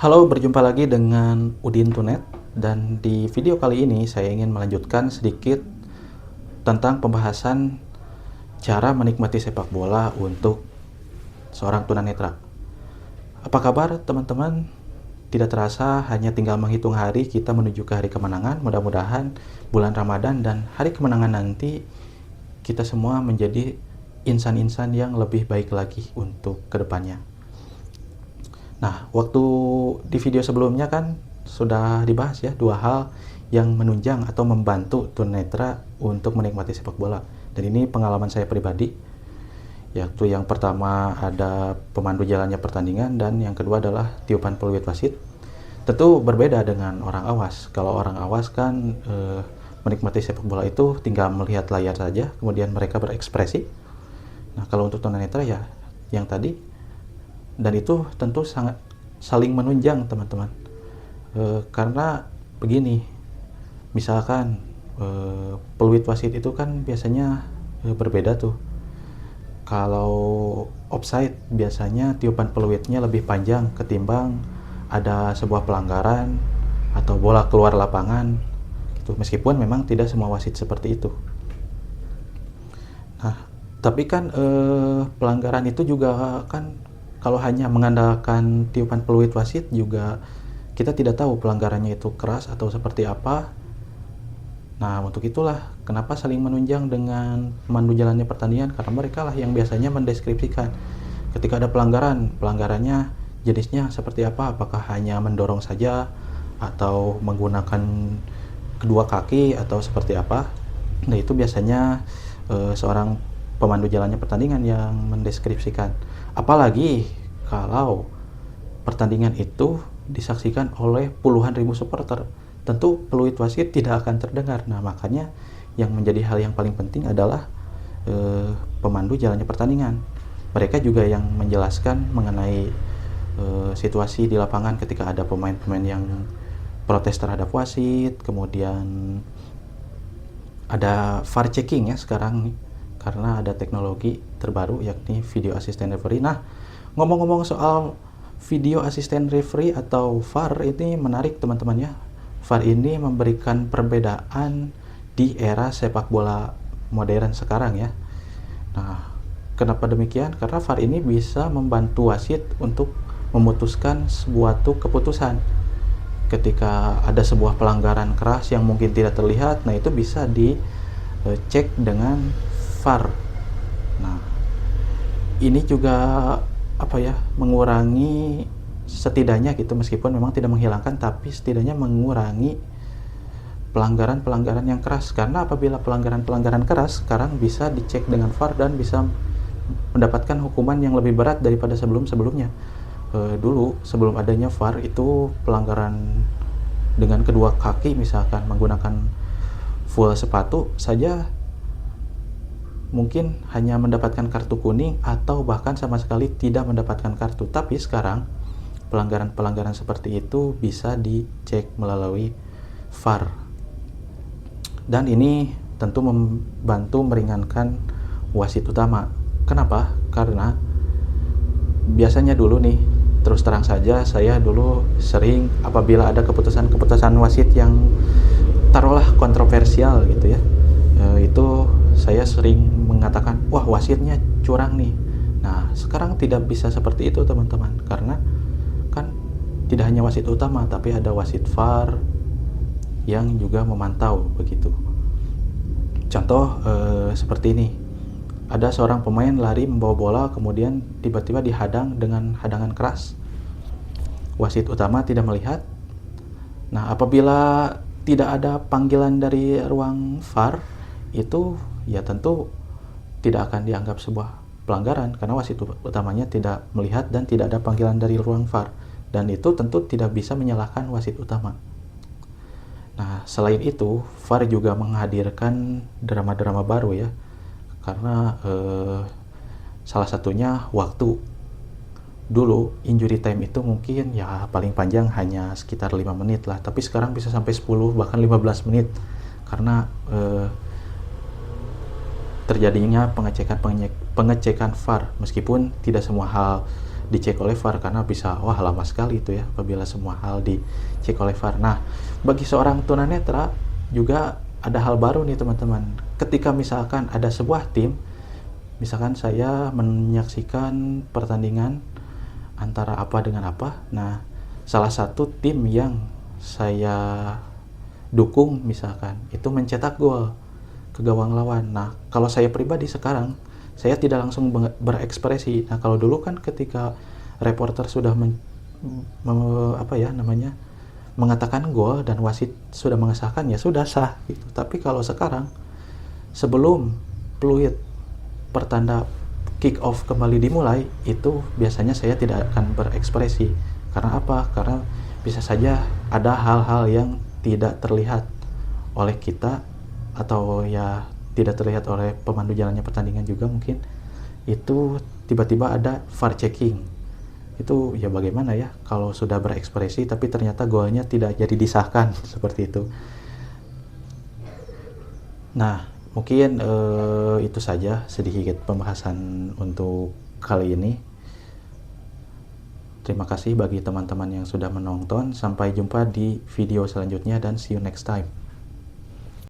Halo, berjumpa lagi dengan Udin Tunet, dan di video kali ini saya ingin melanjutkan sedikit tentang pembahasan cara menikmati sepak bola untuk seorang tunanetra. Apa kabar teman-teman? Tidak terasa hanya tinggal menghitung hari kita menuju ke hari kemenangan. Mudah-mudahan bulan Ramadan dan hari kemenangan nanti kita semua menjadi insan-insan yang lebih baik lagi untuk kedepannya. Nah, waktu di video sebelumnya kan sudah dibahas ya dua hal yang menunjang atau membantu tunanetra untuk menikmati sepak bola. Dan ini pengalaman saya pribadi, yaitu yang pertama ada pemandu jalannya pertandingan dan yang kedua adalah tiupan peluit wasit. Tentu berbeda dengan orang awas. Kalau orang awas kan menikmati sepak bola itu tinggal melihat layar saja, kemudian mereka berekspresi. Nah, kalau untuk tunanetra ya yang tadi, dan itu tentu sangat saling menunjang teman-teman. Karena begini, misalkan peluit wasit itu kan biasanya berbeda tuh. Kalau offside biasanya tiupan peluitnya lebih panjang ketimbang ada sebuah pelanggaran atau bola keluar lapangan gitu, meskipun memang tidak semua wasit seperti itu. Nah, tapi kan pelanggaran itu juga kan, kalau hanya mengandalkan tiupan peluit wasit juga kita tidak tahu pelanggarannya itu keras atau seperti apa. Nah, untuk itulah kenapa saling menunjang dengan pemandu jalannya pertandingan, karena mereka lah yang biasanya mendeskripsikan ketika ada pelanggaran, pelanggarannya jenisnya seperti apa, apakah hanya mendorong saja atau menggunakan kedua kaki atau seperti apa. Nah, itu biasanya seorang pemandu jalannya pertandingan yang mendeskripsikan. Apalagi kalau pertandingan itu disaksikan oleh puluhan ribu supporter, tentu peluit wasit tidak akan terdengar. Nah, makanya yang menjadi hal yang paling penting adalah pemandu jalannya pertandingan. Mereka juga yang menjelaskan mengenai situasi di lapangan ketika ada pemain-pemain yang protes terhadap wasit, kemudian ada VAR checking ya sekarang nih, karena ada teknologi terbaru yakni video assistant referee. Nah, ngomong-ngomong soal video assistant referee atau VAR, ini menarik teman-teman ya. VAR ini memberikan perbedaan di era sepak bola modern sekarang ya. Nah, kenapa demikian? Karena VAR ini bisa membantu wasit untuk memutuskan suatu keputusan. Ketika ada sebuah pelanggaran keras yang mungkin tidak terlihat, nah itu bisa dicek dengan VAR. Nah, ini juga mengurangi setidaknya gitu, meskipun memang tidak menghilangkan, tapi setidaknya mengurangi pelanggaran-pelanggaran yang keras. Karena apabila pelanggaran-pelanggaran keras sekarang bisa dicek dengan VAR dan bisa mendapatkan hukuman yang lebih berat daripada sebelum-sebelumnya. Dulu sebelum adanya VAR itu pelanggaran dengan kedua kaki, misalkan menggunakan full sepatu saja, mungkin hanya mendapatkan kartu kuning atau bahkan sama sekali tidak mendapatkan kartu. Tapi sekarang pelanggaran-pelanggaran seperti itu bisa dicek melalui VAR. Dan ini tentu membantu meringankan wasit utama. Kenapa? Karena biasanya dulu nih, terus terang saja, saya dulu sering apabila ada keputusan-keputusan wasit yang taruhlah kontroversial gitu ya, itu saya sering mengatakan, wah wasitnya curang nih. Nah, sekarang tidak bisa seperti itu teman-teman, karena kan tidak hanya wasit utama tapi ada wasit VAR yang juga memantau begitu. Contoh seperti ini, ada seorang pemain lari membawa bola, kemudian tiba-tiba dihadang dengan hadangan keras. Wasit utama tidak melihat. Nah, apabila tidak ada panggilan dari ruang VAR, itu ya tentu tidak akan dianggap sebuah pelanggaran karena wasit utamanya tidak melihat dan tidak ada panggilan dari ruang VAR. Dan itu tentu tidak bisa menyalahkan wasit utama. Nah, selain itu, VAR juga menghadirkan drama-drama baru ya. Karena salah satunya waktu. Dulu injury time itu mungkin ya paling panjang hanya sekitar 5 menit lah, tapi sekarang bisa sampai 10 bahkan 15 menit karena terjadinya pengecekan VAR, meskipun tidak semua hal dicek oleh VAR, karena bisa wah lama sekali itu ya apabila semua hal dicek oleh VAR. Nah, bagi seorang tunanetra juga ada hal baru nih teman-teman. Ketika misalkan ada sebuah tim, misalkan saya menyaksikan pertandingan antara apa dengan apa. Nah, salah satu tim yang saya dukung misalkan itu mencetak gol ke gawang lawan. Nah, kalau saya pribadi sekarang saya tidak langsung berekspresi. Nah, kalau dulu kan ketika reporter sudah mengatakan gol dan wasit sudah mengesahkan, ya sudah sah gitu. Tapi kalau sekarang sebelum peluit pertanda kick off kembali dimulai, itu biasanya saya tidak akan berekspresi. Karena apa? Karena bisa saja ada hal-hal yang tidak terlihat oleh kita, atau ya tidak terlihat oleh pemandu jalannya pertandingan juga mungkin. Itu tiba-tiba ada VAR checking. Itu ya bagaimana ya kalau sudah berekspresi tapi ternyata golnya tidak jadi disahkan seperti itu. Nah, mungkin itu saja sedikit pembahasan untuk kali ini. Terima kasih bagi teman-teman yang sudah menonton. Sampai jumpa di video selanjutnya dan see you next time.